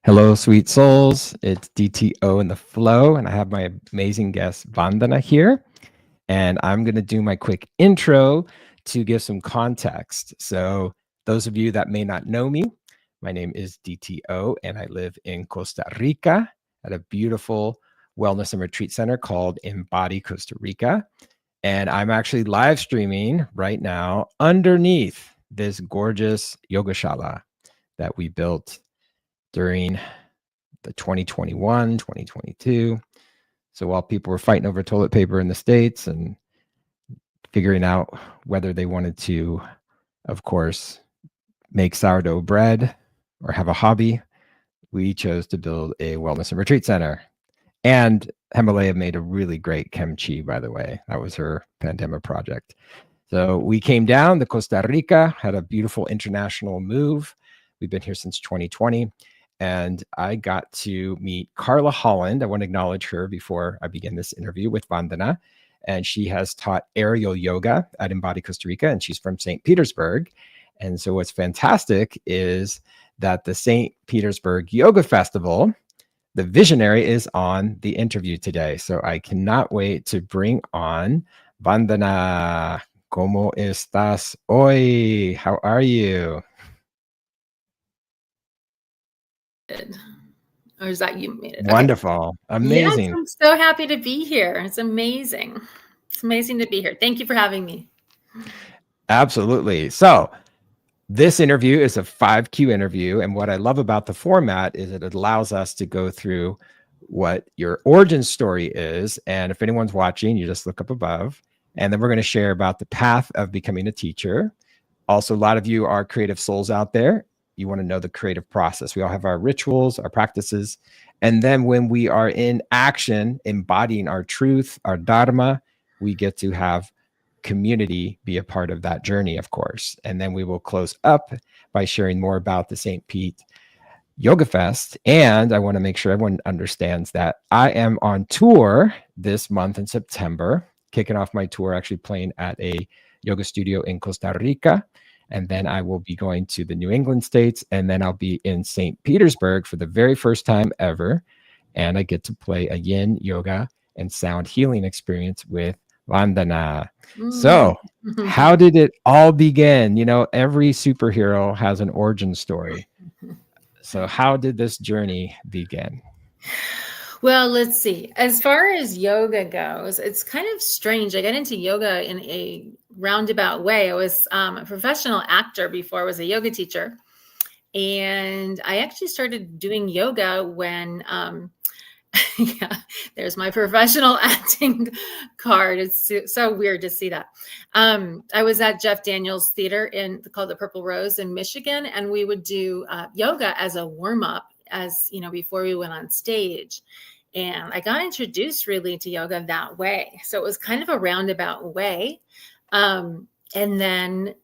Hello, sweet souls. It's DTO in the flow, and I have my amazing guest, Vandana, here. And I'm going to do my quick intro to give some context. So, those of you that may not know me, my name is DTO, and I live in Costa Rica at a beautiful wellness and retreat center called Embody Costa Rica. And I'm actually live streaming right now underneath this gorgeous yogashala that we built during the 2021, 2022. So while people were fighting over toilet paper in the States and figuring out whether they wanted to, of course, make sourdough bread or have a hobby, we chose to build a wellness and retreat center. And Himalaya made a really great kimchi, by the way. That was her pandemic project. So we came down to Costa Rica, had a beautiful international move. We've been here since 2020. And I got to meet Carla Holland. I want to acknowledge her before I begin this interview with Vandana. And she has taught aerial yoga at Embody Costa Rica, and she's from St. Petersburg. And so what's fantastic is that the St. Petersburg Yoga Festival, the visionary, is on the interview today. So I cannot wait to bring on Vandana. ¿Cómo estás hoy? How are you? Or is that you made it? Wonderful. Okay. Amazing. Yes, I'm so happy to be here. It's amazing. It's amazing to be here. Thank you for having me. Absolutely. So this interview is a 5Q interview. And what I love about the format is it allows us to go through what your origin story is. And if anyone's watching, you just look up above. And then we're going to share about the path of becoming a teacher. Also, a lot of you are creative souls out there. You want to know the creative process. We all have our rituals, our practices. And then when we are in action, embodying our truth, our dharma, we get to have community be a part of that journey, of course. And then we will close up by sharing more about the St. Pete Yoga Fest. And I want to make sure everyone understands that I am on tour this month in September, kicking off my tour, actually playing at a yoga studio in Costa Rica. And then I will be going to the New England states, and then I'll be in St. Petersburg for the very first time ever. And I get to play a yin yoga and sound healing experience with Vandana. So how did it all begin? You know, every superhero has an origin story. So how did this journey begin? Well, let's see. As far as yoga goes, it's kind of strange. I got into yoga in a roundabout way. I was a professional actor before I was a yoga teacher. And I actually started doing yoga when, yeah, there's my professional acting card. It's so weird to see that. I was at Jeff Daniels Theater called the Purple Rose in Michigan, and we would do yoga as a warm-up, as you know, before we went on stage. And I got introduced really to yoga that way. So it was kind of a roundabout way. And then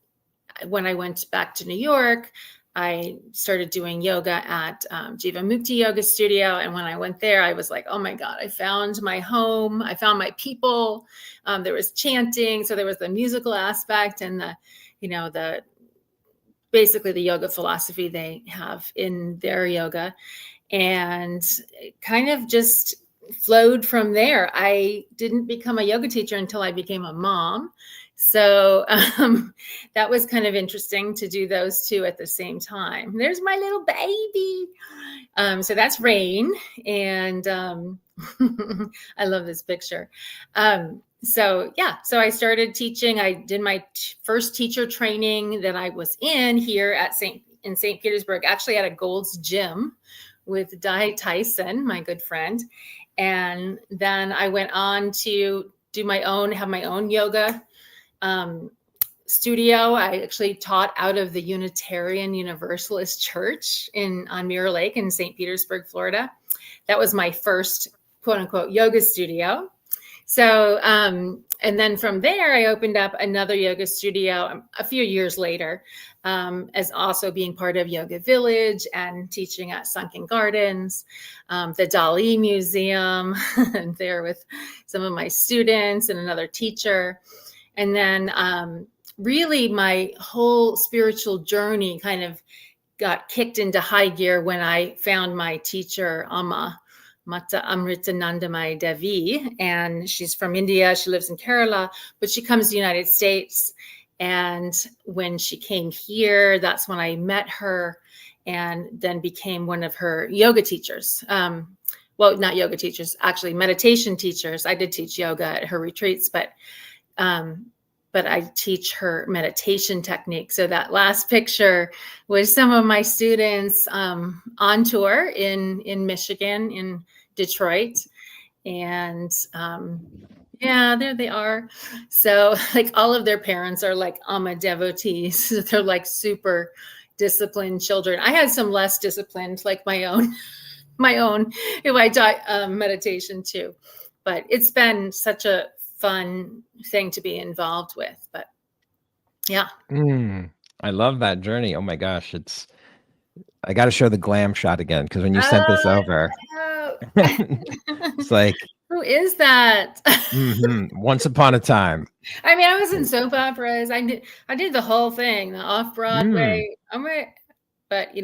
when I went back to New York, I started doing yoga at Jiva Mukti Yoga Studio. And when I went there, I was like, oh my God, I found my home. I found my people. There was chanting. So there was the musical aspect and basically the yoga philosophy they have in their yoga. And it kind of just flowed from there. I didn't become a yoga teacher until I became a mom. So that was kind of interesting to do those two at the same time. There's my little baby. So that's Rain. And I love this picture. So I started teaching. I did my first teacher training that I was in here in St. Petersburg, actually at a Gold's Gym with Di Tyson, my good friend. And then I went on to have my own yoga studio. I actually taught out of the Unitarian Universalist Church on Mirror Lake in St. Petersburg, Florida. That was my first quote unquote yoga studio. So, and then from there, I opened up another yoga studio a few years later, as also being part of Yoga Village and teaching at Sunken Gardens, the Dali Museum, and there with some of my students and another teacher. And then really my whole spiritual journey kind of got kicked into high gear when I found my teacher, Mata Amritanandamai Devi, and she's from India. She lives in Kerala, but she comes to the United States. And when she came here, that's when I met her and then became one of her yoga teachers. Well, not yoga teachers, actually meditation teachers. I did teach yoga at her retreats, but I teach her meditation technique. So that last picture was some of my students on tour in Michigan, in Detroit. And yeah, there they are. So like all of their parents are like Amma devotees. They're like super disciplined children. I had some less disciplined, like my own, who I taught meditation too. But it's been such a fun thing to be involved with. But yeah. I love that journey. Oh my gosh, I got to show the glam shot again, because when you sent this over, it's like, who is that? Once upon a time. I mean, I was in soap operas. I did the whole thing, the off Broadway. But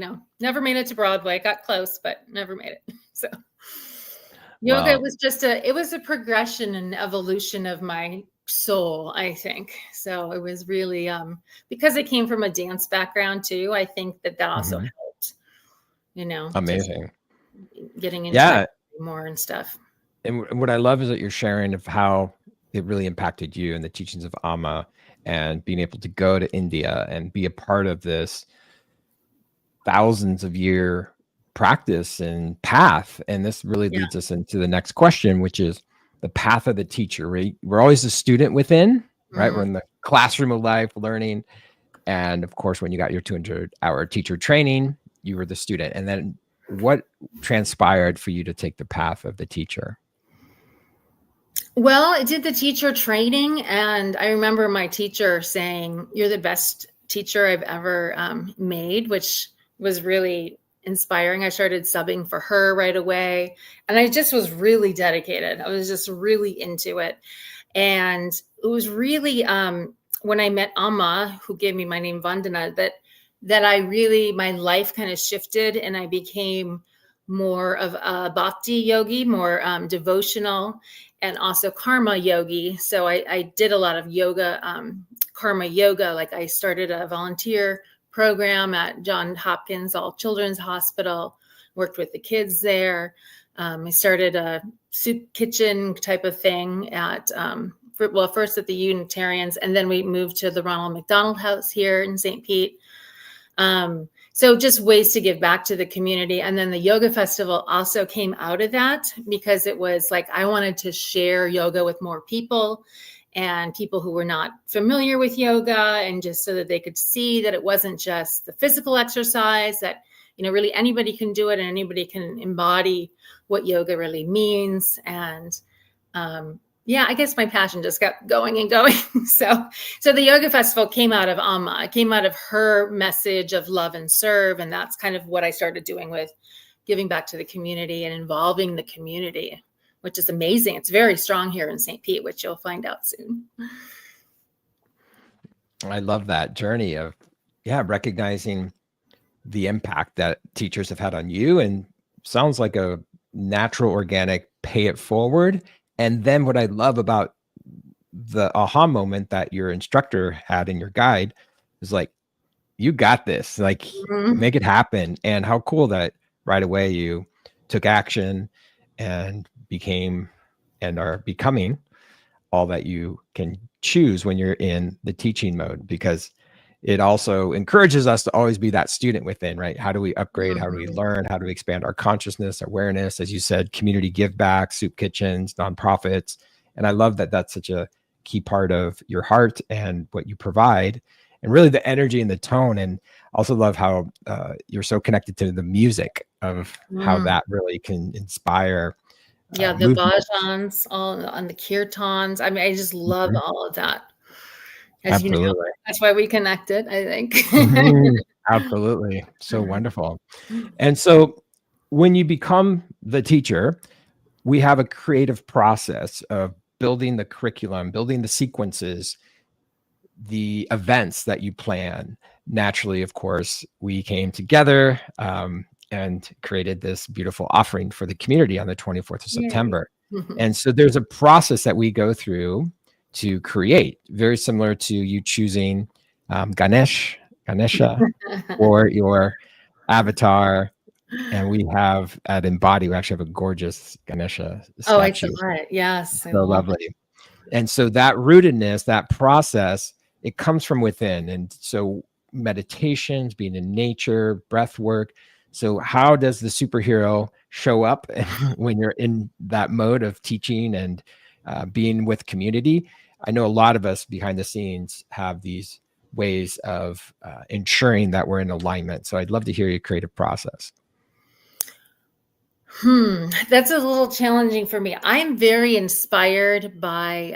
never made it to Broadway. Got close, but never made it. So yoga was it was a progression and evolution of my soul, I think. So it was really because I came from a dance background too. I think that also helped. Amazing. Getting into more and stuff. And what I love is that you're sharing of how it really impacted you and the teachings of Amma, and being able to go to India and be a part of this thousands of year practice and path. And this really leads us into the next question, which is the path of the teacher. We're always a student within, right? We're in the classroom of life learning. And of course, when you got your 200-hour teacher training, you were the student. And then what transpired for you to take the path of the teacher? Well, I did the teacher training, and I remember my teacher saying, "You're the best teacher I've ever made," which was really inspiring. I started subbing for her right away, and I just was really dedicated. I was just really into it. And it was really when I met Amma, who gave me my name Vandana, that I really, my life kind of shifted, and I became more of a bhakti yogi, more devotional, and also karma yogi. So I did a lot of yoga, karma yoga. Like I started a volunteer program at Johns Hopkins All Children's Hospital, worked with the kids there. I started a soup kitchen type of thing at, first at the Unitarians, and then we moved to the Ronald McDonald House here in St. Pete. So just ways to give back to the community. And then the yoga festival also came out of that, because it was like, I wanted to share yoga with more people, and people who were not familiar with yoga, and just so that they could see that it wasn't just the physical exercise, that, really anybody can do it, and anybody can embody what yoga really means. And, I guess my passion just kept going and going. So the yoga festival came out of Amma. It came out of her message of love and serve. And that's kind of what I started doing with giving back to the community and involving the community, which is amazing. It's very strong here in St. Pete, which you'll find out soon. I love that journey of, recognizing the impact that teachers have had on you, and sounds like a natural, organic, pay it forward. And then what I love about the aha moment that your instructor had in your guide is like, you got this, like make it happen. And how cool that right away you took action and became and are becoming all that you can choose when you're in the teaching mode, because it also encourages us to always be that student within, right? How do we upgrade? How do we learn? How do we expand our consciousness, awareness? As you said, community give back, soup kitchens, nonprofits. And I love that that's such a key part of your heart and what you provide, and really the energy and the tone. And also love how you're so connected to the music of how that really can inspire. The bhajans, all on the kirtans. I mean, I just love all of that. As you know, that's why we connected, I think. Absolutely. So wonderful. And so when you become the teacher, we have a creative process of building the curriculum, building the sequences, the events that you plan. naturally, of course, we came together and created this beautiful offering for the community on the 24th of Yay. September. And so there's a process that we go through to create, very similar to you choosing Ganesha or your avatar. And we have at Embody, we actually have a gorgeous Ganesha Oh, I saw statue. it. Yes, I So love lovely. And so that rootedness, that process, it comes from within. And so meditations, being in nature, breath work. So how does the superhero show up when you're in that mode of teaching and being with community? I know a lot of us behind the scenes have these ways of ensuring that we're in alignment. So I'd love to hear your creative process. That's a little challenging for me. I'm very inspired by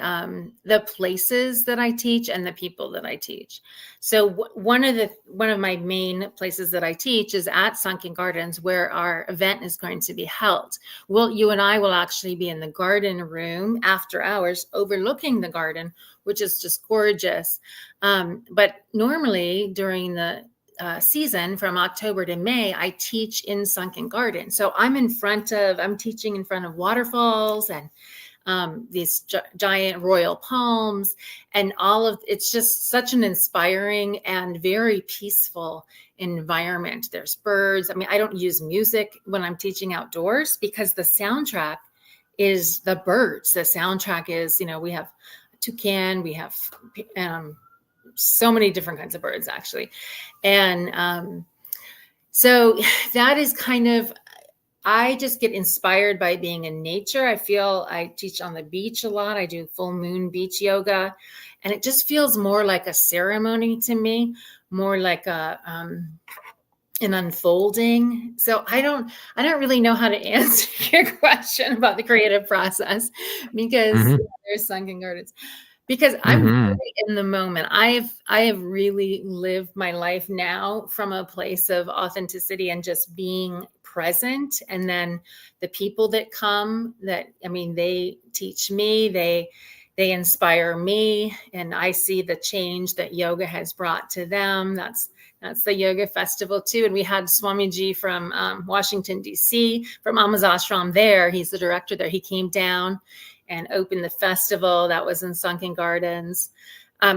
the places that I teach and the people that I teach. So one of my main places that I teach is at Sunken Gardens, where our event is going to be held. Well, you and I will actually be in the garden room after hours, overlooking the garden, which is just gorgeous. But normally during the season from October to May, I teach in Sunken Garden. So I'm teaching in front of waterfalls and these giant royal palms and it's just such an inspiring and very peaceful environment. There's birds. I mean, I don't use music when I'm teaching outdoors because the soundtrack is the birds. The soundtrack is, we have toucan, we have so many different kinds of birds actually. And so that is I just get inspired by being in nature. I teach on the beach a lot. I do full moon beach yoga, and it just feels more like a ceremony to me, more like an unfolding. So I don't really know how to answer your question about the creative process because there's Sunken Gardens. Because I'm really in the moment. I have really lived my life now from a place of authenticity and just being present. And then the people that come, they teach me, they inspire me, and I see the change that yoga has brought to them. That's the yoga festival too. And we had Swamiji from Washington, D.C., from Amaz Ashram there. He's the director there. He came down and opened the festival that was in Sunken Gardens.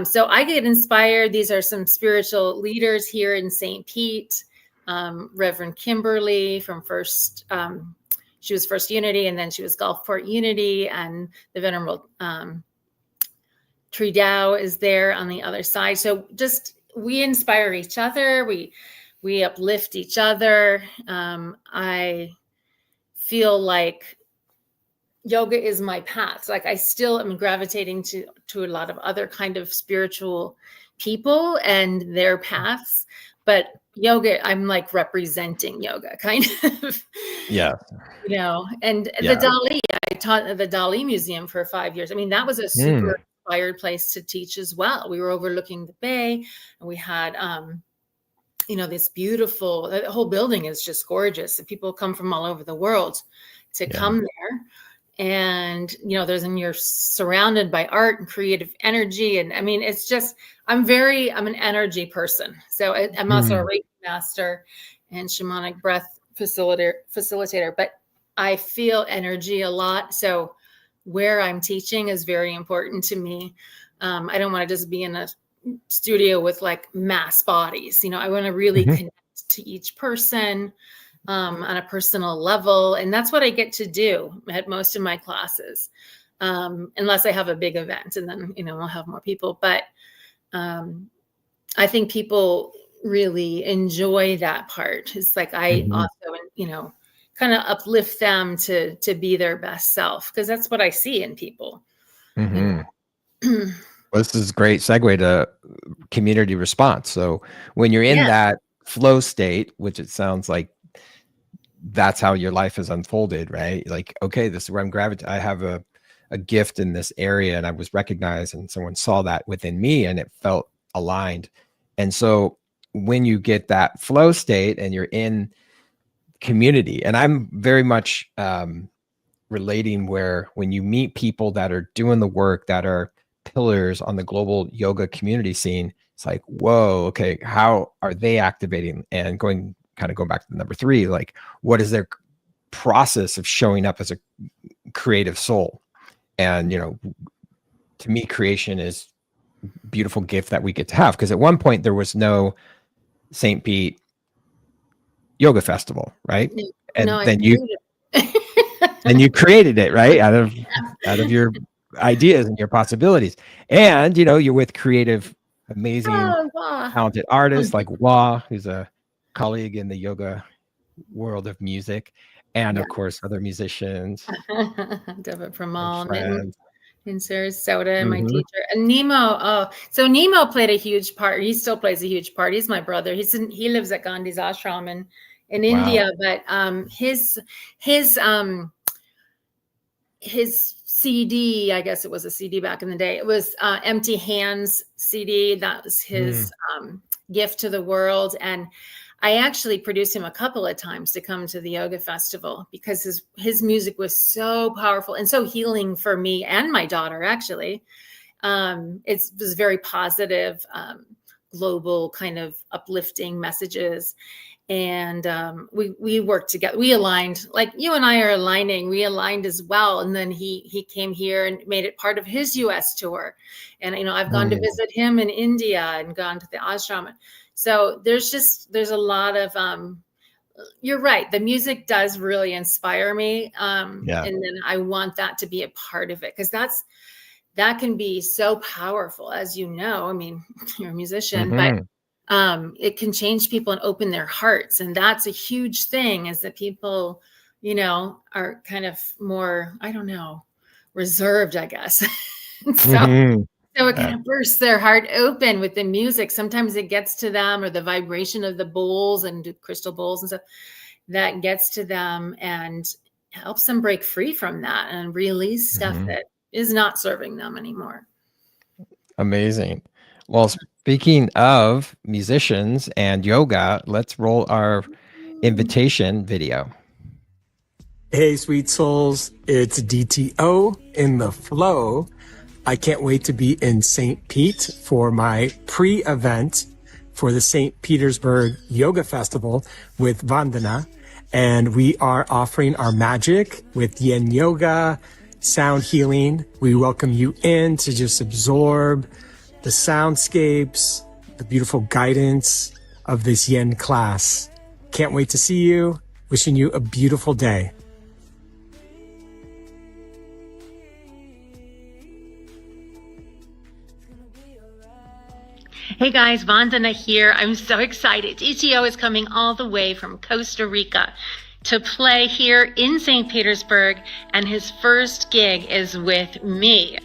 So I get inspired. These are some spiritual leaders here in St. Pete. Reverend Kimberly from she was First Unity, and then she was Gulfport Unity, and the Venerable Tree Tao is there on the other side. So just we inspire each other. We uplift each other. I feel like yoga is my path. Like I still am gravitating to a lot of other kind of spiritual people and their paths, but yoga, I'm like representing yoga kind of. Yeah. And the Dali, I taught at the Dali Museum for 5 years. I mean, that was a super inspired place to teach as well. We were overlooking the bay, and we had this beautiful, the whole building is just gorgeous. People come from all over the world to come there. And, you're surrounded by art and creative energy. And I mean, it's just, I'm an energy person. So I'm also a Reiki master and shamanic breath facilitator, but I feel energy a lot. So where I'm teaching is very important to me. I don't want to just be in a studio with like mass bodies. I want to really connect to each person on a personal level. And that's what I get to do at most of my classes, unless I have a big event, and then, we'll have more people. But I think people really enjoy that part. It's like I also, kind of uplift them to be their best self, because that's what I see in people. Well, this is a great segue to community response. So when you're in that flow state, which it sounds like that's how your life has unfolded, right? Like, okay, this is where I'm gravitating. I have a gift in this area, and I was recognized, and someone saw that within me, and it felt aligned. And so when you get that flow state and you're in community, and I'm very much relating where when you meet people that are doing the work, that are pillars on the global yoga community scene, it's like, whoa, okay, how are they activating? And going back to number 3, like, what is their process of showing up as a creative soul? And, to me, creation is a beautiful gift that we get to have. Because at one point there was no St. Pete Yoga Festival, right? And No, then you created it, right? Out of your ideas and your possibilities. And, you're with creative, amazing, talented artists like Wah, who's a colleague in the yoga world of music, and of course other musicians. David Pramal in Sarasota, my teacher, and Nemo. So Nemo played a huge part. He still plays a huge part. He's my brother. He lives at Gandhi's ashram in India, but his CD, I guess it was a CD back in the day. It was Empty Hands CD. That was his gift to the world. And I actually produced him a couple of times to come to the yoga festival because his music was so powerful and so healing for me and my daughter, actually. It was very positive, global kind of uplifting messages. And we worked together. We aligned, like you and I are aligning. We aligned as well. And then he came here and made it part of his US tour. And, I've gone to visit him in India and gone to the ashram. So there's a lot of, you're right. The music does really inspire me. And then I want that to be a part of it, because that can be so powerful, as you know. I mean, you're a musician, but it can change people and open their hearts. And that's a huge thing, is that people, are kind of more, I don't know, reserved, I guess. So it kind of bursts their heart open with the music. Sometimes it gets to them, or the vibration of the bowls and crystal bowls and stuff that gets to them and helps them break free from that and release stuff that is not serving them anymore. Amazing. Well, speaking of musicians and yoga, let's roll our invitation video. Hey, sweet souls, it's DTO in the flow. I can't wait to be in St. Pete for my pre-event for the St. Petersburg Yoga Festival with Vandana. And we are offering our magic with yin yoga, sound healing. We welcome you in to just absorb the soundscapes, the beautiful guidance of this yin class. Can't wait to see you. Wishing you a beautiful day. Hey guys, Vandana here. I'm so excited. DTO is coming all the way from Costa Rica to play here in St. Petersburg, and his first gig is with me.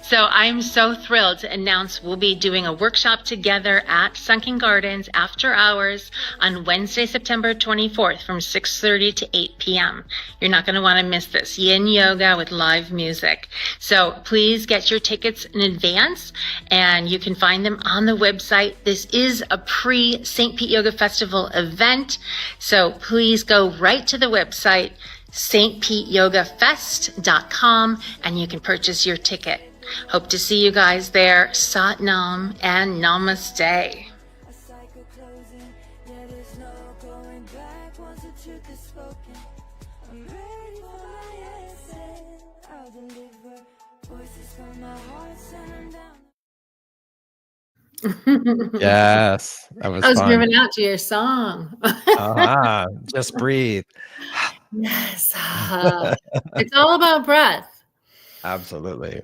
So I'm so thrilled to announce we'll be doing a workshop together at Sunken Gardens after hours on Wednesday, September 24th from 6:30 to 8 p.m. You're not going to want to miss this. Yin yoga with live music. So please get your tickets in advance, and you can find them on the website. This is a pre-St. Pete Yoga Festival event. So please go right to the website, stpeteyogafest.com, and you can purchase your ticket. Hope to see you guys there. Sat Nam and Namaste. Yes, that was I was fun. moving out to your song. Just breathe. Yes. It's all about breath. Absolutely.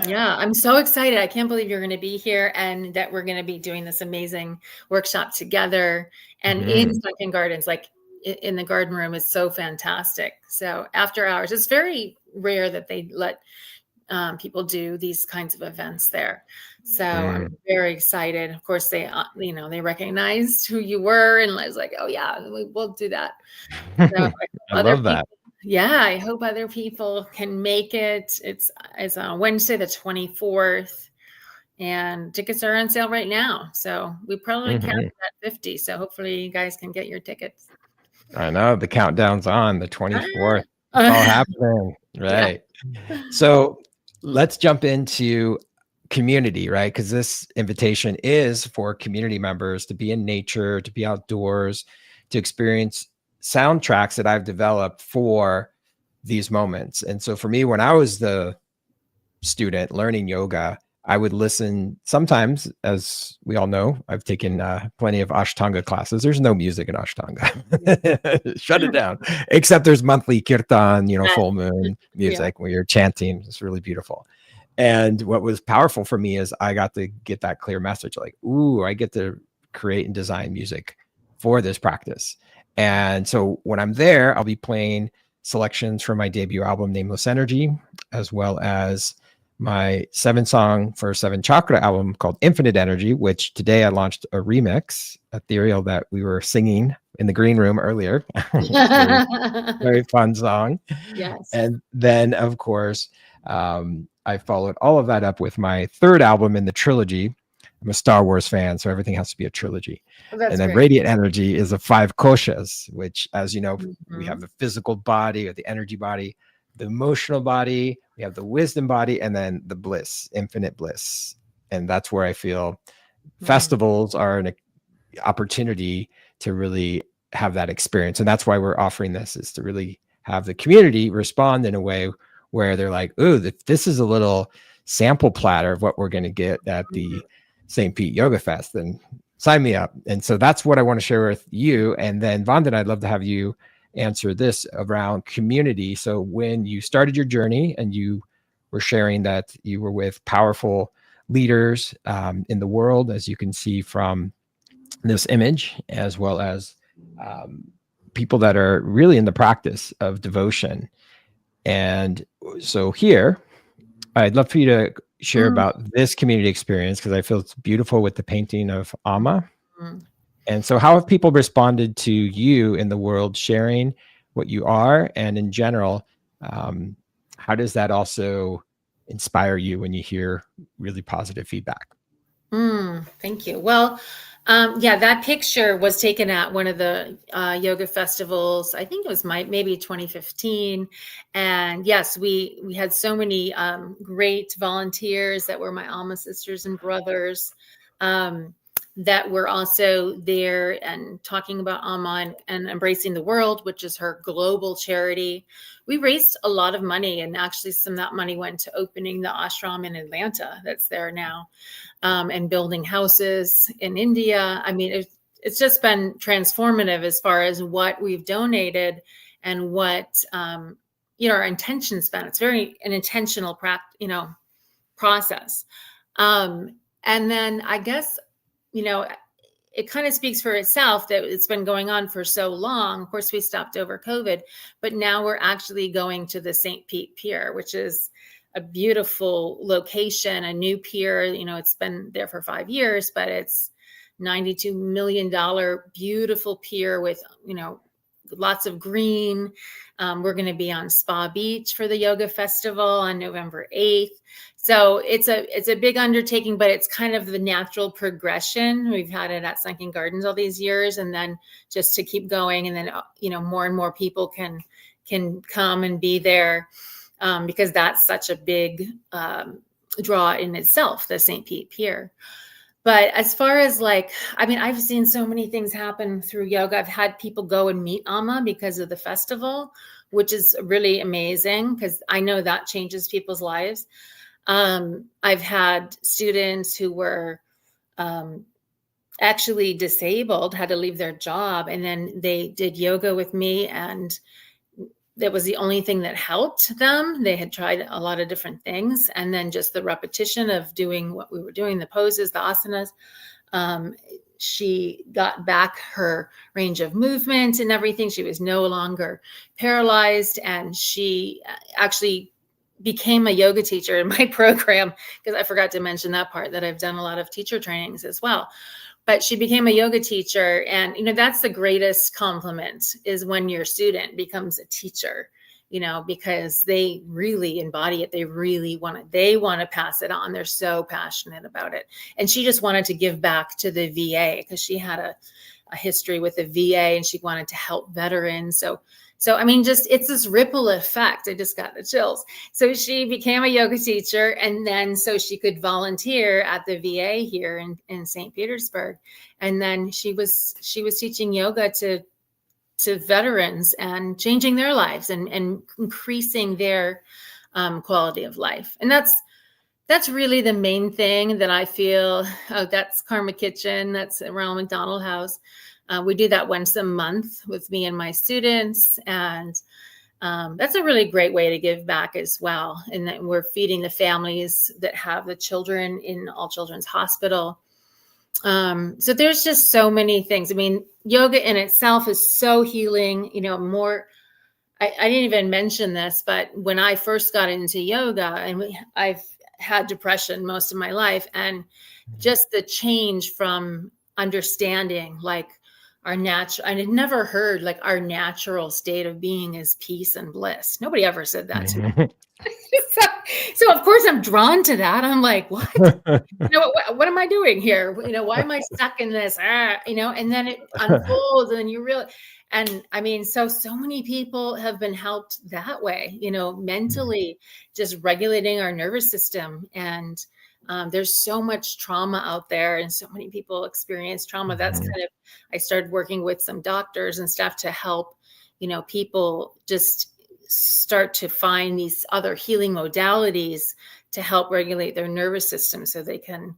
Yeah, I'm so excited. I can't believe you're going to be here and that we're going to be doing this amazing workshop together and in Sunken Gardens, like in the garden room, is so fantastic. So after hours, it's very rare that they let people do these kinds of events there. So I'm very excited. Of course, they recognized who you were, and I was like, oh yeah, we'll do that. So I love that. Yeah, I hope other people can make it. It's on Wednesday, the 24th, and tickets are on sale right now. So we probably capped at 50. So hopefully you guys can get your tickets. I know the countdown's on the 24th. It's all happening. Right. Yeah. So let's jump into community, right? Because this invitation is for community members to be in nature, to be outdoors, to experience soundtracks that I've developed for these moments. And so for me, when I was the student learning yoga, I would listen sometimes, as we all know, I've taken plenty of Ashtanga classes. There's no music in Ashtanga. Shut it down. Except there's monthly kirtan, full moon music where you're chanting. It's really beautiful. And what was powerful for me is I got to get that clear message, like, ooh, I get to create and design music for this practice. And so when I'm there, I'll be playing selections from my debut album, Nameless Energy, as well as my 7-song for 7 chakra album called Infinite Energy, which today I launched a remix, Ethereal, that we were singing in the green room earlier. Very fun song. Yes. And then, of course, I followed all of that up with my 3rd album in the trilogy. I'm a Star Wars fan, so everything has to be a trilogy. And then great. Radiant Energy is a 5 koshas, which, as you know, we have the physical body or the energy body, the emotional body, we have the wisdom body, and then the bliss, infinite bliss. And that's where I feel festivals are an opportunity to really have that experience. And that's why we're offering this, is to really have the community respond in a way where they're like, ooh, this is a little sample platter of what we're going to get at the St. Pete Yoga Fest, then sign me up. And so that's what I want to share with you. And then Vandana, I'd love to have you answer this around community. So when you started your journey and you were sharing that you were with powerful leaders in the world, as you can see from this image, as well as people that are really in the practice of devotion. And so here, I'd love for you to share about this community experience, because I feel it's beautiful with the painting of Amma. And so how have people responded to you in the world, sharing what you are? And in general, how does that also inspire you when you hear really positive feedback? Thank you. Well, that picture was taken at one of the yoga festivals. I think it was maybe 2015. And yes, we had so many great volunteers that were my Alma sisters and brothers that were also there and talking about Amma and Embracing the World, which is her global charity. We raised a lot of money, and actually some of that money went to opening the ashram in Atlanta that's there now, and building houses in India. I mean, it's just been transformative as far as what we've donated and what, our intention's been. It's very an intentional process. And then I guess, it kind of speaks for itself that it's been going on for so long. Of course, we stopped over COVID, but now we're actually going to the St. Pete Pier, which is a beautiful location, a new pier. It's been there for 5 years, but it's $92 million beautiful pier with, lots of green. We're going to be on Spa Beach for the yoga festival on November 8th. So it's a big undertaking, but it's kind of the natural progression. We've had it at Sunken Gardens all these years, and then just to keep going, and then more and more people can come and be there, because that's such a big draw in itself, the St. Pete Pier. But as far as I've seen so many things happen through yoga. I've had people go and meet Amma because of the festival, which is really amazing, because I know that changes people's lives. I've had students who were actually disabled, had to leave their job, and then they did yoga with me, and that was the only thing that helped them. They had tried a lot of different things, and then just the repetition of doing what we were doing, the poses, the asanas, she got back her range of movement and everything. She was no longer paralyzed, and she actually became a yoga teacher in my program, because I forgot to mention that part, that I've done a lot of teacher trainings as well. But she became a yoga teacher, and that's the greatest compliment, is when your student becomes a teacher, because they really embody it. They really want to pass it on. They're so passionate about it. And she just wanted to give back to the VA, because she had a history with the VA, and she wanted to help veterans. So So, I mean, just it's this ripple effect. I just got the chills. So she became a yoga teacher, and then so she could volunteer at the VA here in St. Petersburg. And then she was teaching yoga to veterans and changing their lives and increasing their quality of life. And that's really the main thing that I feel. Oh, that's Karma Kitchen. That's Ronald McDonald House. We do that once a month with me and my students. And that's a really great way to give back as well. And that we're feeding the families that have the children in All Children's Hospital. So there's just so many things. I mean, yoga in itself is so healing, I didn't even mention this, but when I first got into yoga, and I've had depression most of my life, and just the change from understanding like I had never heard like our natural state of being is peace and bliss. Nobody ever said that to me. So of course I'm drawn to that. I'm like, what? What am I doing here? Why am I stuck in this? And then it unfolds, and then you really, and I mean, so many people have been helped that way, mentally, just regulating our nervous system. And there's so much trauma out there, and so many people experience trauma. That's kind of, I started working with some doctors and stuff to help, people just start to find these other healing modalities to help regulate their nervous system so they can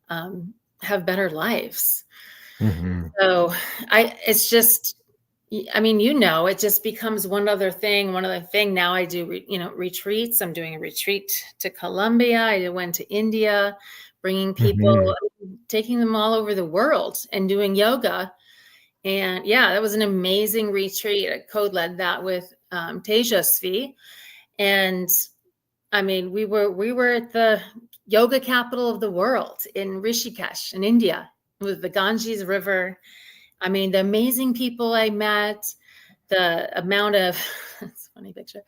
have better lives. So it's just, it just becomes one other thing. Now I do, retreats. I'm doing a retreat to Colombia. I went to India, bringing people, taking them all over the world and doing yoga. And yeah, that was an amazing retreat. I co-led that with Tejasvi. And I mean, we were at the yoga capital of the world in Rishikesh in India with the Ganges River. I mean, the amazing people I met, the amount of, it's a funny picture,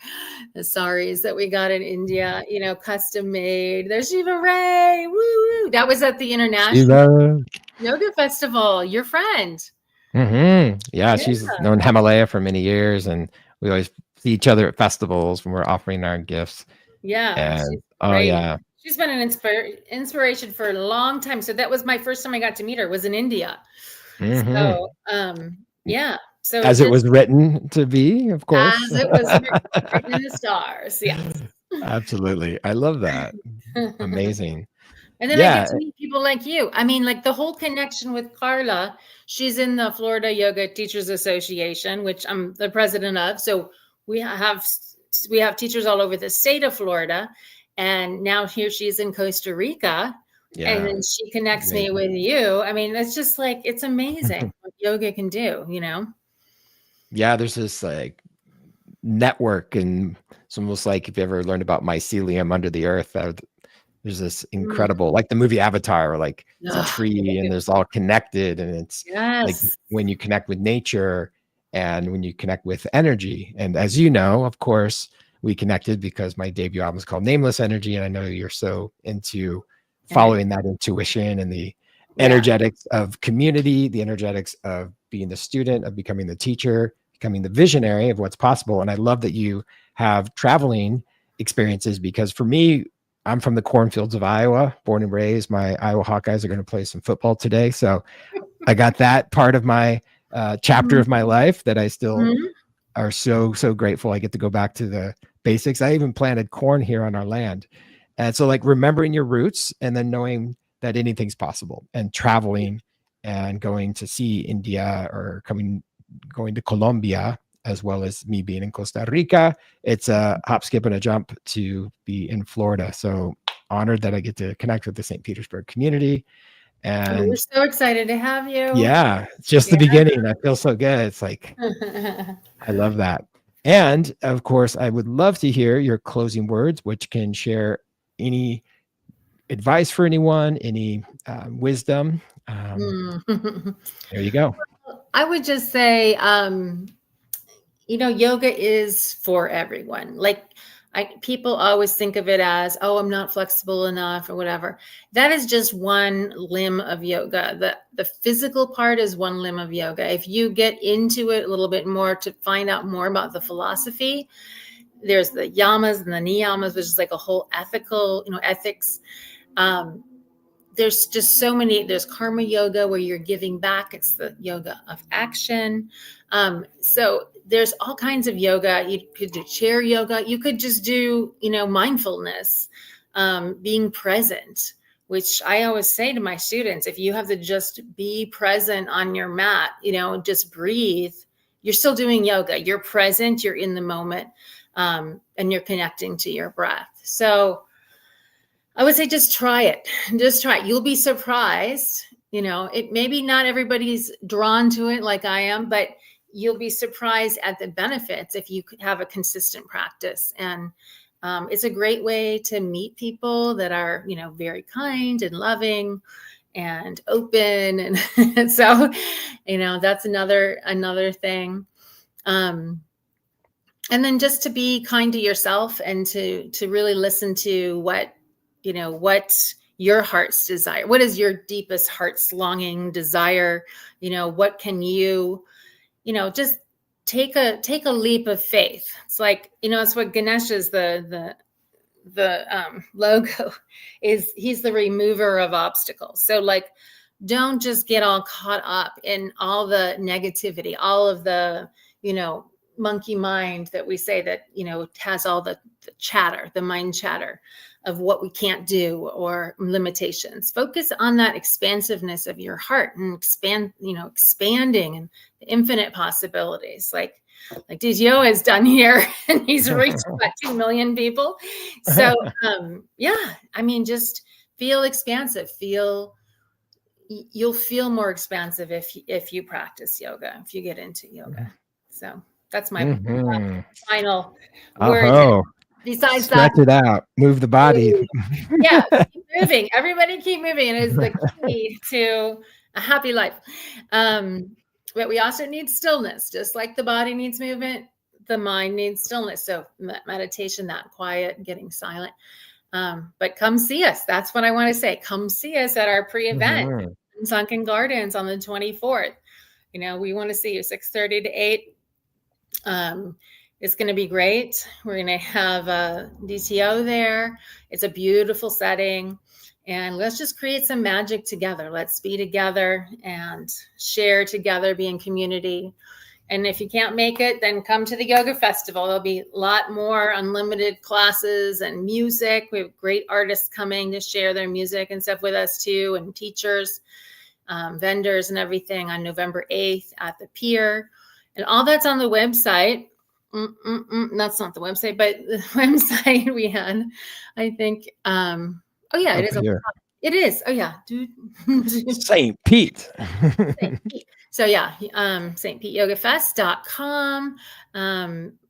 the saris that we got in India, custom made. There's Shiva Ray. Woo! That was at the International Yoga Festival, your friend. Yeah, she's known Himalaya for many years, and we always see each other at festivals when we're offering our gifts. Yeah. And, she's been an inspiration for a long time. So that was my first time I got to meet her, was in India. So so as it was written to be, of course, as it was written in the stars. Yes. Absolutely. I love that. Amazing. And then I get to meet people like you. I mean, like the whole connection with Carla. She's in the Florida Yoga Teachers Association, which I'm the president of. So we have teachers all over the state of Florida. And now here she is in Costa Rica. Yeah. And then she connects me with you. I mean, it's just like, it's amazing what yoga can do, Yeah, there's this like network, and it's almost like if you ever learned about mycelium under the earth, there's this incredible, like the movie Avatar, like it's a tree and there's all connected, and it's like when you connect with nature and when you connect with energy. And as you know, of course, we connected because my debut album is called Nameless Energy, and I know you're so into following that intuition and the energetics of community, the energetics of being the student, of becoming the teacher, becoming the visionary of what's possible. And I love that you have traveling experiences, because for me, I'm from the cornfields of Iowa, born and raised. My Iowa Hawkeyes are going to play some football today. So I got that part of my chapter of my life that I still are so grateful. I get to go back to the basics. I even planted corn here on our land. And so like remembering your roots, and then knowing that anything's possible, and traveling and going to see India, or going to Colombia, as well as me being in Costa Rica. It's a hop, skip, and a jump to be in Florida. So honored that I get to connect with the St. Petersburg community. And we're so excited to have you. Yeah, it's just the beginning. I feel so good. It's like, I love that. And of course, I would love to hear your closing words, which can share any advice for anyone, any wisdom. There you go. I would just say, yoga is for everyone. Like, people always think of it as, oh, I'm not flexible enough or whatever. That is just one limb of yoga. The physical part is one limb of yoga. If you get into it a little bit more to find out more about the philosophy, there's the yamas and the niyamas, which is like a whole ethical, ethics. There's just so many. There's karma yoga where you're giving back. It's the yoga of action. So there's all kinds of yoga. You could do chair yoga. You could just do, mindfulness, being present, which I always say to my students, if you have to just be present on your mat, just breathe, you're still doing yoga. You're present, you're in the moment, and you're connecting to your breath. So I would say just try it. Just try it. You'll be surprised. It maybe not everybody's drawn to it like I am, but you'll be surprised at the benefits if you could have a consistent practice. And it's a great way to meet people that are, very kind and loving and open. And so, that's another thing. And then just to be kind to yourself and to really listen to what your heart's desire, what is your deepest heart's longing desire? What can you, just take a leap of faith. It's like, it's what Ganesha's the logo is. He's the remover of obstacles. So like, don't just get all caught up in all the negativity, all of the, monkey mind that we say that, has all the chatter, the mind chatter of what we can't do or limitations. Focus on that expansiveness of your heart and expanding and the infinite possibilities like DTO has done here, and he's reached about 2 million people. So just feel expansive. You'll feel more expansive if you practice yoga, if you get into yoga. So that's my final word. Besides stretch it out, move the body. Yeah, keep moving. Everybody keep moving. It is the key to a happy life. But we also need stillness, just like the body needs movement, the mind needs stillness. So meditation, that quiet, getting silent. But come see us. That's what I want to say. Come see us at our pre-event in Sunken Gardens on the 24th. We want to see you 6:30 to 8. It's going to be great. We're going to have a DTO there. It's a beautiful setting. And let's just create some magic together. Let's be together and share together, be in community. And if you can't make it, then come to the yoga festival. There'll be a lot more unlimited classes and music. We have great artists coming to share their music and stuff with us too, and teachers, vendors and everything on November 8th at the pier. And all that's on the website. That's not the website, but the website we had, I think. It is. It is. Oh yeah, dude. St. Pete. St. Pete. So yeah, stpeteyogafest.com.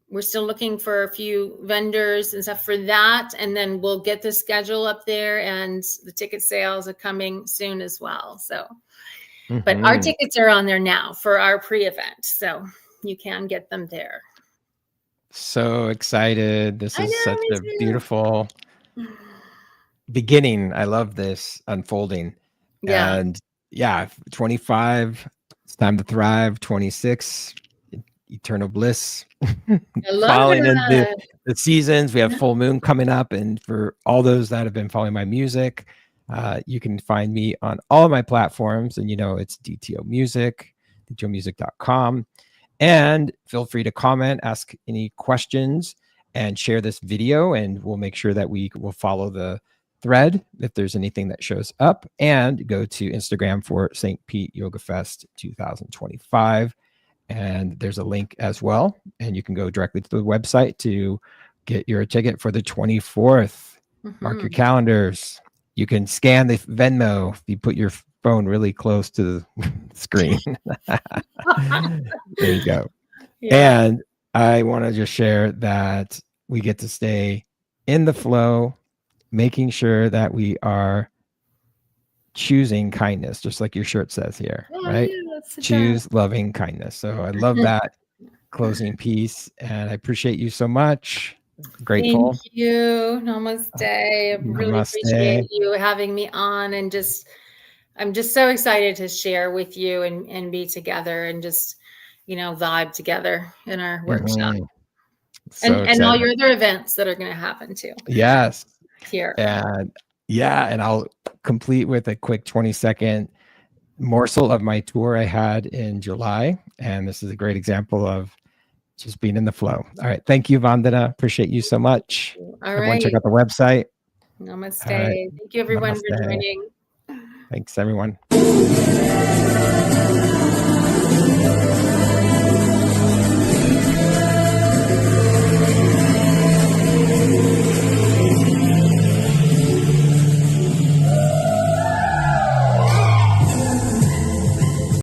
We're still looking for a few vendors and stuff for that, and then we'll get the schedule up there, and the ticket sales are coming soon as well. So, but our tickets are on there now for our pre-event, so you can get them there. So excited. This is such a beautiful beginning. I love this unfolding. Yeah. And 25, it's time to thrive. 26, eternal bliss. I love Following it. the seasons, we have full moon coming up. And for all those that have been following my music, you can find me on all of my platforms. And it's DTO Music, dtomusic.com. And feel free to comment, ask any questions, and share this video. And we'll make sure that we will follow the thread if there's anything that shows up. And go to Instagram for St. Pete Yoga Fest 2025. And there's a link as well. And you can go directly to the website to get your ticket for the 24th. Mark your calendars. You can scan the Venmo if you put your phone really close to the screen. There you go. Yeah. And I want to just share that we get to stay in the flow, making sure that we are choosing kindness, just like your shirt says here, right? Yeah, choose loving kindness. So I love that closing piece, and I appreciate you so much. Grateful. Thank you. Namaste. I really appreciate Namaste. you having me on, and I'm just so excited to share with you and be together and just, vibe together in our workshop. Mhm. So And all excited. your other events that are going to happen too Yes. here. And yeah, and I'll complete with a quick 20-second morsel of my tour I had in July. And this is a great example of just being in the flow. All right. Thank you, Vandana. Appreciate you so much. All Everyone, right. check out the website. Namaste. All right. Thank you, everyone, for Namaste. joining. Thanks, everyone.